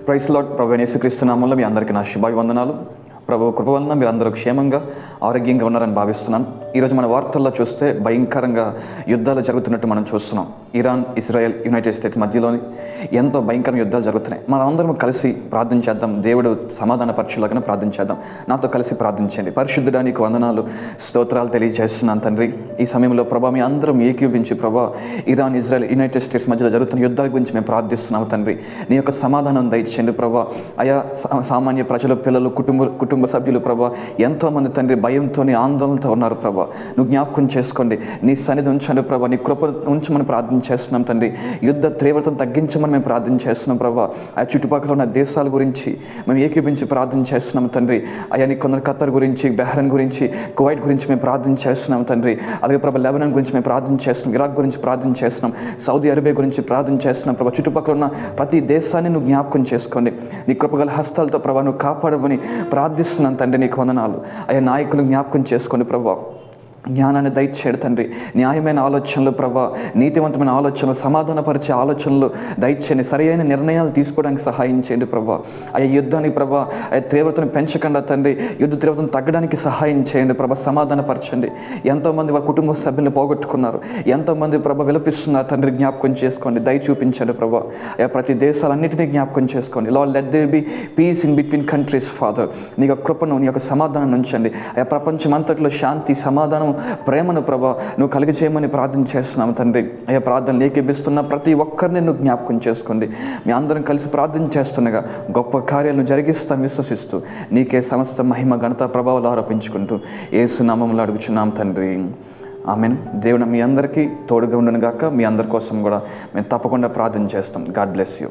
Price lord. ప్రభు యేసుక్రీస్తు నామములో మీ అందరికీ నా శుభాభివందనాలు. ప్రభు కృప వలన మీరు అందరూ క్షేమంగా ఆరోగ్యంగా ఉన్నారని భావిస్తున్నాను. ఈరోజు మన వార్తల్లో చూస్తే భయంకరంగా యుద్ధాలు జరుగుతున్నట్టు మనం చూస్తున్నాం. ఇరాన్, ఇజ్రాయెల్, యునైటెడ్ స్టేట్స్ మధ్యలోని ఎంతో భయంకరమైన యుద్ధాలు జరుగుతున్నాయి. మనం అందరం కలిసి ప్రార్థన చేద్దాం. దేవుడు సమాధానపరచులాగానే ప్రార్థన చేద్దాం. నాతో కలిసి ప్రార్థించండి. పరిశుద్ధుడా నీకు వందనాలు, స్తోత్రాలు తెలియజేస్తున్నాను తండ్రి. ఈ సమయంలో ప్రభా మీ అందరం ఏకీభించి ప్రభా ఇరాన్, ఇజ్రాయెల్, యునైటెడ్ స్టేట్స్ మధ్యలో జరుగుతున్న యుద్ధాల గురించి మేము ప్రార్థిస్తున్నాము తండ్రి. నీ యొక్క సమాధానం దయచేయండి ప్రభా. ఆయా సామాన్య ప్రజలు, పిల్లలు, కుటుంబ సభ్యులు ప్రభా ఎంతోమంది తండ్రి భయంతో, ఆందోళనతో ఉన్నారు ప్రభా. నువ్వు జ్ఞాపకం చేసుకోండి. నీ సన్నిధి ఉంచండి ప్రభా. నీ కృప ఉంచమని ప్రార్థన చేస్తున్నాం తండ్రి. యుద్ధ తీవ్రతను తగ్గించమని మేము ప్రార్థన చేస్తున్నాం ప్రభా. ఆ చుట్టుపక్కల ఉన్న దేశాల గురించి మేము ఏకీభించి ప్రార్థన చేస్తున్నాం తండ్రి. అయ్యా నీ కొందరు ఖత్తర్ గురించి, బహ్రెయిన్ గురించి, కువైట్ గురించి మేము ప్రార్థన చేస్తున్నాం తండ్రి. అలాగే ప్రభా లెబనాన్ గురించి మేము ప్రార్థన చేస్తున్నాం. ఇరాక్ గురించి ప్రార్థన చేస్తున్నాం. సౌదీ అరేబియా గురించి ప్రార్థన చేస్తున్నాం ప్రభా. చుట్టుపక్కల ఉన్న ప్రతి దేశాన్ని నువ్వు జ్ఞాపకం చేసుకోండి. నీ కృపగల హస్తాలతో ప్రభా నువ్వు కాపాడమని ప్రార్థిస్తున్నాను తండ్రి. నీకు వందనాలు. అయ్యా నాయకులు జ్ఞాపకం చేసుకోండి ప్రభా. జ్ఞానాన్ని దయచేయడు తండ్రి. న్యాయమైన ఆలోచనలు ప్రభా, నీతివంతమైన ఆలోచనలు, సమాధానపరిచే ఆలోచనలు దయచేయండి. సరైన నిర్ణయాలు తీసుకోవడానికి సహాయం చేయండి ప్రభా. అయ్యా యుద్ధానికి ప్రభా తీవ్రతను పెంచకుండా తండ్రి, యుద్ధ తీవ్రతను తగ్గడానికి సహాయం చేయండి ప్రభా. సమాధానపరచండి. ఎంతోమంది వారి కుటుంబ సభ్యులను పోగొట్టుకున్నారు. ఎంతోమంది ప్రభా విలపిస్తున్నారు తండ్రి. జ్ఞాపకం చేసుకోండి. దయ చూపించండి ప్రభా. అయ్యా ప్రతి దేశాలన్నింటినీ జ్ఞాపకం చేసుకోండి. Lord let there be peace in between countries father. నీ యొక్క కృపను, నీ యొక్క సమాధానం ఉంచండి. అయ్యా ప్రపంచం అంతట్లో శాంతి, సమాధానం, ప్రేమను ప్రభా నువ్వు కలిగి చేయమని ప్రార్థన చేస్తున్నాము తండ్రి. అయ్యా ప్రార్థనలు ఏకీభిస్తున్న ప్రతి ఒక్కరిని నువ్వు జ్ఞాపకం చేసుకోండి. మీ అందరం కలిసి ప్రార్థన చేస్తుండగా గొప్ప కార్యాలను జరిగిస్తాను విశ్వసిస్తూ నీకే సమస్త మహిమ, ఘనత, ప్రభావాలు ఆరోపించుకుంటూ యేసు నామములో అడుగుచున్నాం తండ్రి. ఆమేన్. దేవుడు మీ అందరికీ తోడుగా ఉండను గాక. మీ అందరి కోసం కూడా మేము తప్పకుండా ప్రార్థన చేస్తాం. God bless you.